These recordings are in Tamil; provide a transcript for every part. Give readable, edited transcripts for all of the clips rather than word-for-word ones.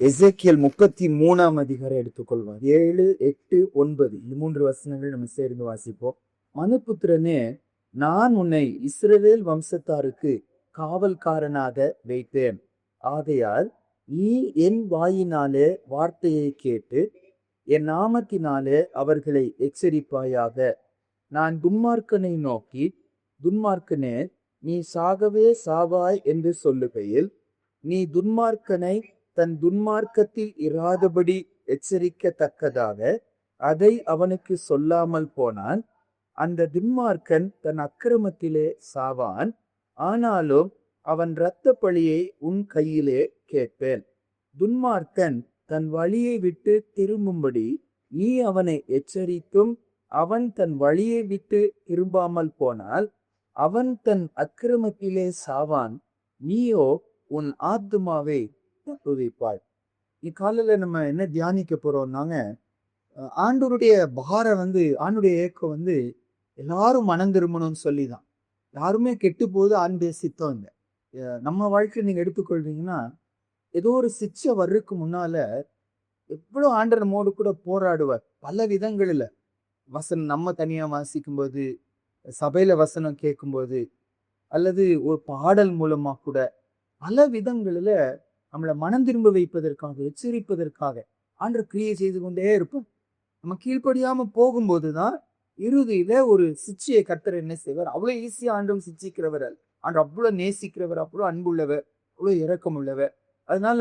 எசேக்கியேல் 33 அதிகாரம் எடுத்துக்கொள்வார். 7, 8, 9 இந்த 3 வசனங்கள் நம்ம சேர்ந்து வாசிப்போம். மனுபுத்திரனே, நான் உன்னை இஸ்ரவேல் வம்சத்தாருக்கு காவல்காரனாக வைத்தேன். ஆகையால் நீ என் வாயினாலே வார்த்தையை கேட்டு என் நாமத்தினாலே அவர்களை எச்சரிப்பாயாக. நான் துன்மார்க்கனை நோக்கி, துன்மார்க்கனே, நீ சாகவே சாவாய் என்று சொல்லுகையில், நீ துன்மார்க்கனை தன் துன்மார்க்கத்தில் இராதபடி எச்சரிக்கத்தக்கதாக அதை அவனுக்கு சொல்லாமல் போனான். அந்த துன்மார்க்கன் தன் அக்கிரமத்திலே சாவான். ஆனாலும் அவன் இரத்த பழியை உன் கையிலே கேட்பேன். துன்மார்க்கன் தன் வழியை விட்டு திரும்பும்படி நீ அவனை எச்சரித்தும் அவன் தன் வழியை விட்டு திரும்பாமல் போனால் அவன் தன் அக்கிரமத்திலே சாவான். நீயோ உன் ஆத்துமாவை துதிப்பாய். இக்காலையில நம்ம என்ன தியானிக்க போறோம்னாங்க, ஆண்டவருடைய பாரம் ஆண்டுடைய ஏக்கம் எல்லாரும் மனம் திரும்பணும்னு சொல்லிதான். யாருமே கெட்டு போது ஆண்டுடைய சித்தம் இல்லை. நம்ம வாழ்க்கையை நீங்க எடுத்துக்கொள்றீங்கன்னா, ஏதோ ஒரு சிச்சை வர்றதுக்கு முன்னால எவ்வளவு ஆண்டவர் நம்மோடு கூட போராடுவார் பல விதங்கள்ல. வசனம் நம்ம தனியா வாசிக்கும் போது, சபையில வசனம் கேட்கும்போது, அல்லது ஒரு பாடல் மூலமா கூட பல விதங்களில நம்மளை மனம் திரும்ப வைப்பதற்காக, எச்சரிப்பதற்காக ஆண்டவர் கிரியை செய்து கொண்டே இருப்போம். நம்ம கீழ்ப்படியாம போகும்போதுதான் இறுதியில ஒரு சிச்சையை கர்த்தர் என்ன செய்வார். அவ்வளவு ஈஸியா ஆண்டவன் சிச்சிக்கிறவர் அல்ல. ஆண்டவர் அவ்வளவு நேசிக்கிறவர், அவ்வளவு அன்புள்ளவர், அவ்வளவு இரக்கம் உள்ளவர். அதனால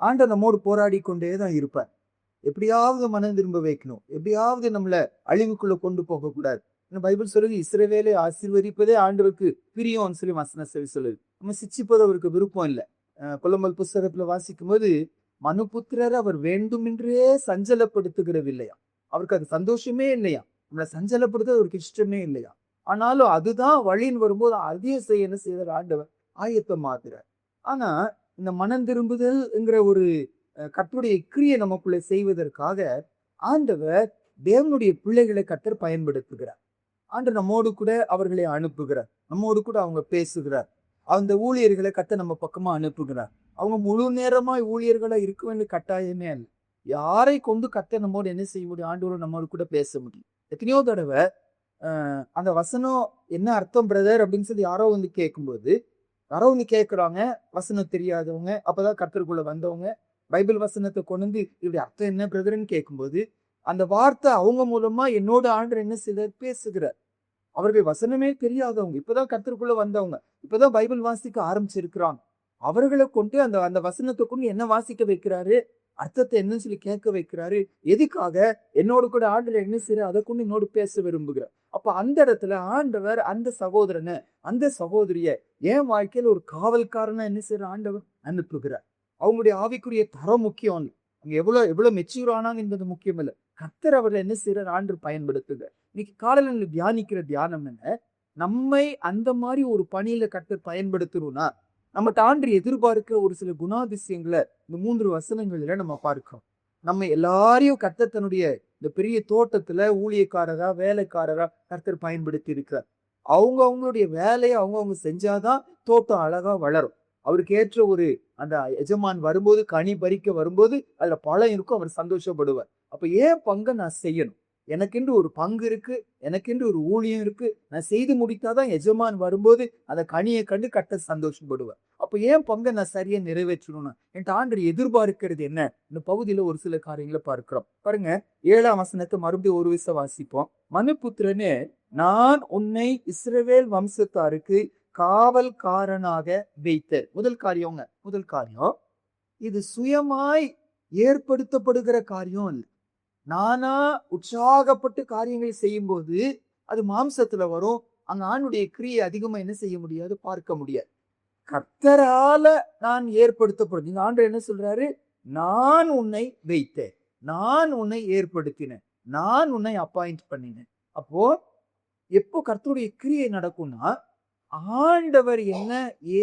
ஆண்டவர் நம்மோடு போராடி கொண்டேதான் இருப்பார். எப்படியாவது மனம் திரும்ப வைக்கணும், எப்படியாவது நம்மளை அழிவுக்குள்ள கொண்டு போக கூடாது. பைபிள் சொல்லுது, இஸ்ரவேலை ஆசீர்வதிப்பதே ஆண்டவருக்கு பிரியம் சொல்லி வசனம் சொல்லுது. நம்ம சிச்சிப்பது அவருக்கு விருப்பம் இல்லை. புலம்பல் புஸ்தகத்துல வாசிக்கும் போது, மனுபுத்திரர் அவர் வேண்டுமென்றே சஞ்சலப்படுத்துகிறவில்லையா, அவருக்கு அது சந்தோஷமே இல்லையா, நம்மளை சஞ்சலப்படுத்த அவருக்கு இஷ்டமே இல்லையா. ஆனாலும் அதுதான் வழின்னு வரும்போது அதையே செய்ய என்ன செய்தார் ஆண்டவர், ஆயத்தம் மாத்துறார். ஆனா இந்த மனம் திரும்புதல்ங்கிற ஒரு கர்த்தருடைய கிரியை நமக்குள்ள செய்வதற்காக ஆண்டவர் தேவனுடைய பிள்ளைகளை கர்த்தர் பயன்படுத்துகிறார். ஆண்டவர் நம்மோடு கூட அவர்களை அனுப்புகிறார், நம்மோடு கூட அவங்க பேசுகிறார். அந்த ஊழியர்களை கர்த்தர் நம்ம பக்கமா அனுப்புகிறார். அவங்க முழு நேரமாய் ஊழியர்களா இருக்க வேண்டிய கட்டாயமே அல்ல. யாரை கொண்டு கர்த்தர் நம்மோடு என்ன செய்ய முடியும், ஆண்டவரோடு நம்மோடு கூட பேச முடியும். எத்தனையோ தடவை அந்த வசனம் என்ன அர்த்தம் பிரதர் அப்படின்னு சொல்லி யாரோ கேட்கும்போது, யாரோ கேட்குறாங்க, வசனம் தெரியாதவங்க, அப்பதான் கர்த்தருக்குள்ள வந்தவங்க பைபிள் வசனத்தை கொண்டு இப்படி அர்த்தம் என்ன பிரதர்ன்னு கேட்கும்போது, அந்த வார்த்தை அவங்க மூலமா என்னோட ஆண்டவர் என்ன செய்தார், பேசுகிறார். அவர்கள் வசனமே தெரியாதவங்க, இப்பதான் கர்த்தருக்குள்ள வந்தவங்க, இப்பதான் பைபிள் வாசிக்க ஆரம்பிச்சிருக்கிறாங்க. அவர்களை கொண்டு அந்த வசனத்தை கொண்டு என்ன வாசிக்க வைக்கிறாரு, அர்த்தத்தை என்னன்னு சொல்லி கேட்க வைக்கிறாரு. எதுக்காக, என்னோடு கூட ஆண்டவர் என்ன செய்யற, அதை கொண்டு என்னோடு பேச விரும்புகிறார். அப்ப அந்த இடத்துல ஆண்டவர் அந்த சகோதரனை, அந்த சகோதரிய என் வாழ்க்கையில ஒரு காவல்காரனா என்ன செய்யற ஆண்டவர் அனுப்புகிறார். அவங்களுடைய ஆவிக்குரிய தரம் முக்கியம் இல்லை, அவங்க எவ்வளவு மெச்சூர் ஆனாங்க என்பது முக்கியம் இல்லை. கர்த்தர் அவர்கள் என்ன செய்யற ஆண்டு பயன்படுத்துக. இன்னைக்கு காலையில தியானிக்கிற தியானம் என்ன, நம்மை அந்த மாதிரி ஒரு பணியில கர்த்தர் பயன்படுத்தணும்னா நம்ம தாண்டி எதிர்பார்க்கிற ஒரு சில குணாதிசயங்களை இந்த 3 வசனங்கள்ல நம்ம பார்க்கிறோம். நம்ம எல்லாரையும் கர்த்தர் தன்னுடைய இந்த பெரிய தோட்டத்துல ஊழியக்காரரா, வேலைக்காரரா கர்த்தர் பயன்படுத்தி இருக்கிறார். அவங்களுடைய வேலையை அவங்க செஞ்சாதான் தோட்டம் அழகா வளரும். அவருக்கு ஏற்ற ஒரு அந்த எஜமான் வரும்போது, கனி பறிக்க வரும்போது அதுல பழம் இருக்கும், அவர் சந்தோஷப்படுவார். அப்ப ஏன் பங்கை நான் செய்யணும், எனக்கென்று ஒரு பங்கு இருக்கு, எனக்கென்று ஒரு ஊழியம் இருக்கு, நான் செய்து முடித்தாதான் எஜமான் வரும்போது அந்த கனியை கண்டு கட்ட சந்தோஷப்படுவார். அப்ப ஏன் பங்கை நான் சரியா நிறைவேற்றணும்னா என் ஆண்டவர் எதிர்பார்க்கிறது என்ன, இந்த பகுதியில ஒரு சில காரியங்களை பார்க்கிறோம். பாருங்க, 7ஆம் வசனத்தை மறுபடியும் ஒரு விஷயம் வாசிப்போம். மனுபுத்திரனே, நான் உன்னை இஸ்ரவேல் வம்சத்தாருக்கு காவல்காரனாக வைத்த. முதல் காரியம் இது சுயமாய் ஏற்படுத்தப்படுகிற காரியம் இல்லை. நானா உற்சாகப்பட்டு காரியங்களை செய்யும் போது அது மாம்சத்துல வரும். அங்க ஆணுடைய கிரியை அதிகமா என்ன செய்ய முடியாது, பார்க்க முடியாது. கர்த்தரால நான் ஏற்படுத்தப்படும். இந்த ஆண்டு என்ன சொல்றாரு, நான் உன்னை வைத்தேன், நான் உன்னை ஏற்படுத்தினேன், நான் உன்னை அப்பாயிண்ட் பண்ணினேன். அப்போ எப்போ கர்த்தருடைய கிரியை நடக்கும்னா, ஆண்டவர் என்ன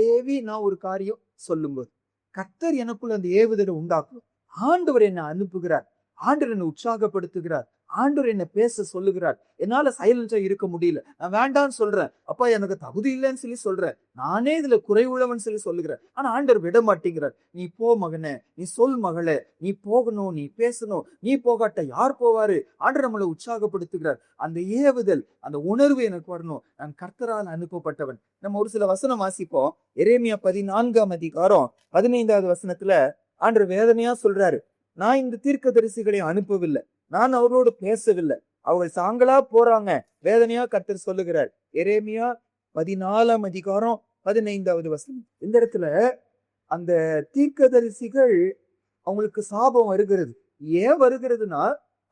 ஏவி நான் ஒரு காரியம் சொல்லும்போது, கர்த்தர் எனக்குள்ள அந்த ஏவுதலை உண்டாக்கும். ஆண்டவர் என்னை அனுப்புகிறார், ஆண்டவர் என்னை உற்சாகப்படுத்துகிறார், ஆண்டவர் என்ன பேச சொல்லுகிறார். என்னால சைலண்டா இருக்க முடியல. நான் வேண்டான்னு சொல்றேன். அப்பா எனக்கு தகுதி இல்லைன்னு சொல்லி சொல்றேன். நானே இதுல குறைவுள்ளவன் சொல்லி சொல்லுகிறேன். ஆனா ஆண்டவர் விட மாட்டேங்கிறார். நீ போ மகனே, நீ சொல் மகளே, நீ போகணும், நீ பேசணும், நீ போகாட்ட யார் போவாரு? ஆண்டவர் நம்மளை உற்சாகப்படுத்துகிறார். அந்த ஏவுதல், அந்த உணர்வு எனக்கு வரணும். நான் கர்த்தரால் அனுப்பப்பட்டவன். நம்ம ஒரு சில வசனம் வாசிப்போம். எரேமியா 14ஆம் அதிகாரம் 15வது வசனத்துல ஆண்டவர் வேதனையா சொல்றாரு, நான் இந்த தீர்க்கதரிசிகளை அனுப்பவில்லை, நான் அவர்களோடு பேசவில்லை, அவர்கள் சாங்களா போறாங்க. வேதனையா கர்த்தர் சொல்லுகிறார். எரேமியா 14ஆம் அதிகாரம் 15வது வசனம். இந்த இடத்துல அந்த தீர்க்கதரிசிகள் அவங்களுக்கு சாபம் வருகிறது. ஏன் வருகிறதுனா,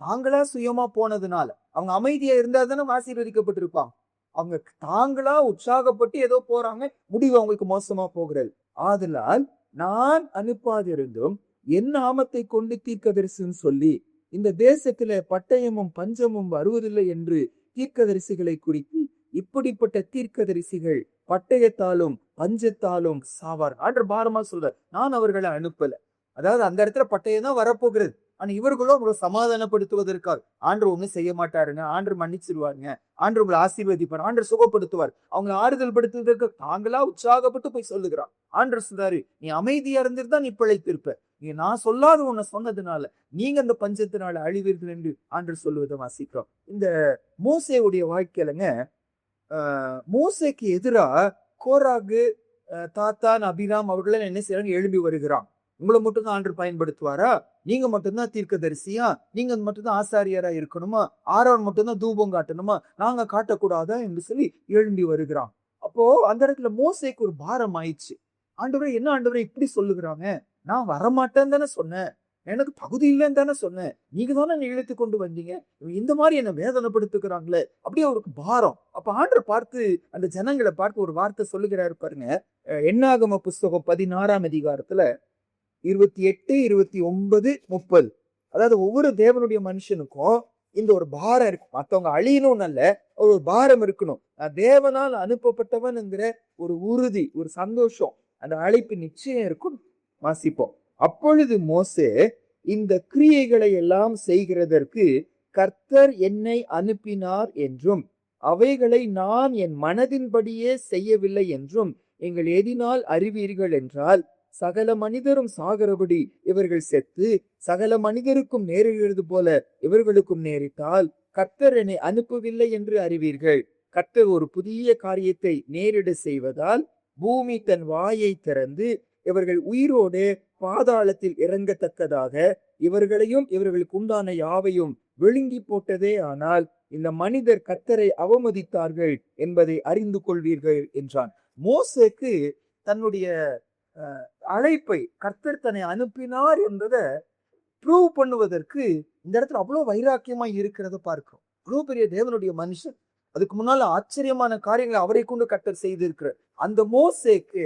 தாங்களா சுயமா போனதுனால. அவங்க அமைதியா இருந்தா தானே ஆசீர்வதிக்கப்பட்டிருப்பாங்க. அவங்க தாங்களா உற்சாகப்பட்டு ஏதோ போறாங்க, முடிவு அவங்களுக்கு மோசமா போகிறது. ஆதலால் நான் அனுப்பாதிருந்தும் என் நாமத்தை கொண்டு தீர்க்கதரிசின்னு சொல்லி இந்த தேசத்தில பட்டயமும் பஞ்சமும் வருவதில்லை என்று தீர்க்கதரிசிகளை குறித்து, இப்படிப்பட்ட தீர்க்கதரிசிகள் பட்டயத்தாலும் பஞ்சத்தாலும் சாவார். ஆண்டவர் பாரமா சொல்ற, நான் அவர்களை அனுப்பல. அதாவது அந்த இடத்துல பட்டயம் தான் வரப்போகிறது. ஆனா இவர்களும் உங்களை சமாதானப்படுத்துவதற்காக ஆண்டவர் ஒண்ணும் செய்ய மாட்டாருங்க, ஆண்டவர் மன்னிச்சிருவாருங்க, ஆண்டவர் உங்களை ஆசீர்வதிப்பார், ஆண்டவர் சுகப்படுத்துவார், அவங்களை ஆறுதல் படுத்துவதற்கு தாங்களா உற்சாகப்பட்டு போய் சொல்லுகிறான். ஆண்டவர் சொல்றாரு, நீ அமைதியா இருந்திருந்தா நீ பிழைத்திருப்ப. நீ நான் சொல்லாத உன்னை சொன்னதுனால நீங்க அந்த பஞ்சத்தினால அழிவீர்கள் என்று ஆண்டவர் சொல்லுவதை வாசிக்கிறோம். இந்த மோசேவுடைய வாழ்க்கையிலங்க, மோசேக்கு எதிரா கோராகு, தாத்தான், அபிராம் அவர்கள் என்ன செய்யறாங்க? எழும்பி வருகிறான். உங்களை மட்டும்தான் ஆண்டவர் பயன்படுத்துவாரா? நீங்க மட்டும்தான் தீர்க்கதரிசியா? நீங்க மட்டும்தான் ஆசாரியரா இருக்கணுமா? ஆரோன் மட்டும்தான் தூபம் காட்டணுமா? நாங்க காட்டக்கூடாதா என்று சொல்லி எழும்பி வருகிறான். அப்போ அந்த இடத்துல மோசேக்கு ஒரு பாரம் ஆயிடுச்சு. ஆண்டவரே, என்ன ஆண்டவரே இப்படி சொல்லுகிறாங்க? நான் வரமாட்டேன்னு தானே சொன்னேன், எனக்கு தகுதி இல்லைன்னு தானே சொன்னேன், நீங்க தானே என்னை இழுத்து கொண்டு வந்தீங்க, இந்த மாதிரி என்ன வேதனைப்படுத்துக்கிறாங்களே, அப்படியே அவருக்கு பாரம். அப்ப ஆண்டவர் பார்த்து அந்த ஜனங்களை பார்த்து ஒரு வார்த்தை சொல்லுகிறாரு பாருங்க. என்னாகம புஸ்தகம் 16ஆம் அதிகாரத்துல 28, 29, 30. அதாவது ஒவ்வொரு தேவனுடைய மனுஷனுக்கும் இந்த ஒரு பாரம் இருக்கும். மற்றவங்க அழியணும்னு அல்ல, ஒரு பாரம் இருக்கணும். தேவனால் அனுப்பப்பட்டவன் என்கிற ஒரு உறுதி, ஒரு சந்தோஷம், அந்த அழைப்பு நிச்சயம் இருக்கணும். வாசிப்போம். அப்பொழுது மோசே, இந்த கிரியைகளை எல்லாம் செய்கிறதற்கு கர்த்தர் என்னை அனுப்பினார் என்றும் அவைகளை நான் என் மனதின்படியே செய்யவில்லை என்றும் எங்கள் எதினால் அறிவீர்கள் என்றால், சகல மனிதரும் சாகிறபடி இவர்கள் செத்து சகல மனிதருக்கும் நேரிடுகிறது போல இவர்களுக்கும் நேரிட்டால் கர்த்தர் என்னை அனுப்பவில்லை என்று அறிவீர்கள். கர்த்தர் ஒரு புதிய காரியத்தை நேரிட செய்வதால் பூமி தன் வாயை திறந்து இவர்கள் உயிரோடு பாதாளத்தில் இறங்கத்தக்கதாக இவர்களையும் இவர்களுக்கு உண்டான யாவையும் விழுங்கி போட்டதே. ஆனால் இந்த மனிதர் கர்த்தரை அவமதித்தார்கள் என்பதை அறிந்து கொள்வீர்கள் என்றான். மோசேக்கு தன்னுடைய அழைப்பை, கர்த்தர் தன்னை அனுப்பினார் என்பதை ப்ரூவ் பண்ணுவதற்கு இந்த இடத்துல அவ்வளவு வைராக்கியமா இருக்கிறத பார்க்கிறோம். அவ்வளவு பெரிய தேவனுடைய மனுஷன், அதுக்கு முன்னால ஆச்சரியமான காரியங்களை அவரை கொண்டு கர்த்தர் செய்திருக்கிறார். அந்த மோசேக்கு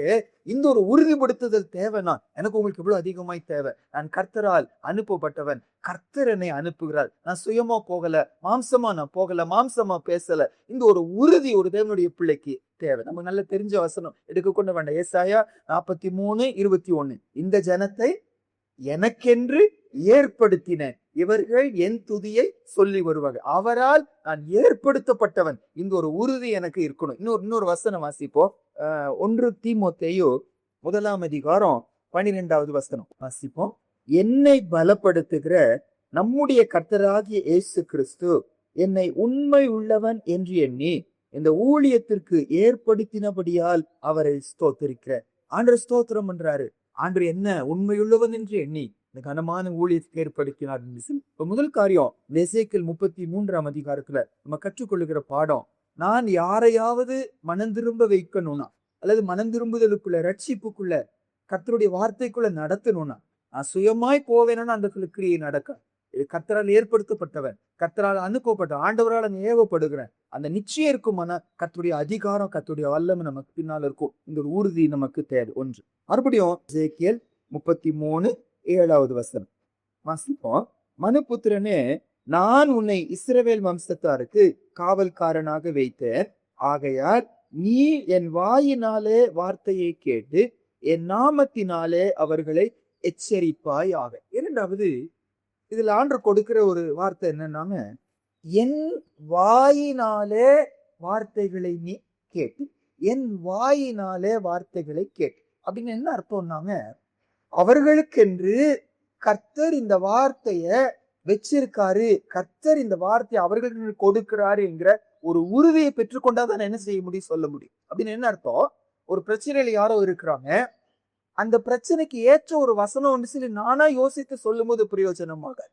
இந்த ஒரு உறுதிப்படுத்துதல் தேவைன்னா, எனக்கு உங்களுக்கு இவ்வளவு அதிகமாய் தேவை. நான் கர்த்தரால் அனுப்பப்பட்டவன், கர்த்தர் என்னை அனுப்புகிறார், நான் சுயமா போகல, மாம்சமா நான் போகல, மாம்சமா பேசல. இந்த ஒரு உறுதி ஒரு தேவனுடைய பிள்ளைக்கு தேவை. நமக்கு நல்ல தெரிஞ்ச வசனம் எடுக்க கொண்டு வேண்டாம். ஏசாயா 43:21. இந்த ஜனத்தை எனக்கென்று ஏற்படுத்தினேன், இவர்கள் என் துதியை சொல்லி வருவாங்க. அவரால் நான் ஏற்படுத்தப்பட்டவன். இந்த ஒரு உறுதி எனக்கு இருக்கணும். இன்னொரு வசனம் வாசிப்போம். 1 தீமோத்தேயு 1ஆம் அதிகாரம் 12வது வசனம் வாசிப்போம். என்னை பலப்படுத்துகிற நம்முடைய கர்த்தராகிய இயேசு கிறிஸ்து என்னை உண்மை உள்ளவன் என்று எண்ணி இந்த ஊழியத்திற்கு ஏற்படுத்தினபடியால் அவரை ஸ்தோத்திரிக்கிறேன். ஆண்டவர் ஸ்தோத்திரம் பண்றாரு. ஆண்டவர் என்ன உண்மையுள்ளவன் என்று எண்ணி இந்த கனமான ஊழியத்துக்கு ஏற்படுத்தினார். இப்ப முதல் காரியம், எசேக்கியேல் 33ஆம் அதிகாரத்துல நம்ம கற்றுக்கொள்ளுகிற பாடம், நான் யாரையாவது மனம் திரும்ப வைக்கணும்னா, அல்லது மனம் திரும்புதலுக்குள்ள, ரட்சிப்புக்குள்ள, கர்த்தருடைய வார்த்தைக்குள்ள நடத்தணும்னா, நான் சுயமாய் போவேன்னா அந்த கிரியை நடக்க. கர்த்தரால் ஏற்படுத்தப்பட்டவன், கர்த்தரால் அனுப்பப்பட்ட, ஆண்டவரால் ஏவப்படுகிறேன், அந்த நிச்சயம் இருக்குமானா கர்த்தருடைய அதிகாரம், கர்த்தருடைய வல்லமை நமக்கு பின்னால் இருக்கும். இந்த ஒரு உறுதி நமக்கு தேவை. ஒன்று. மறுபடியும் எசேக்கியேல் 33:7வது வசனம் வாசிப்போம். மனுபுத்திரனே, நான் உன்னை இஸ்ரவேல் வம்சத்தாருக்கு காவல்காரனாக வைத்தேன், ஆகையால் நீ என் வாயினாலே வார்த்தையை கேட்டு என் நாமத்தினாலே அவர்களை எச்சரிப்பாய் ஆக. இரண்டாவது, இதுல ஆண்டவர் கொடுக்கிற ஒரு வார்த்தை என்னன்னாங்க, என் வாயினாலே வார்த்தைகளை நீ கேட்டு, என் வாயினாலே வார்த்தைகளை கேட்டு அப்படின்னு என்ன அர்த்தம்னாங்க, அவர்களுக்கென்று கர்த்தர் இந்த வார்த்தைய வச்சிருக்காரு, கர்த்தர் இந்த வார்த்தையை அவர்களுக்கு கொடுக்கிறாரு என்கிற ஒரு உறுதியை பெற்றுக்கொண்டாதான் என்ன செய்ய முடியும், சொல்ல முடியும். அப்படின்னு என்ன அர்த்தம், ஒரு பிரச்சனையில யாரோ இருக்கிறாங்க, அந்த பிரச்சனைக்கு ஏற்ற ஒரு வசனம் ஒன்று சொல்லி நானா யோசித்து சொல்லும் போது பிரயோஜனமாக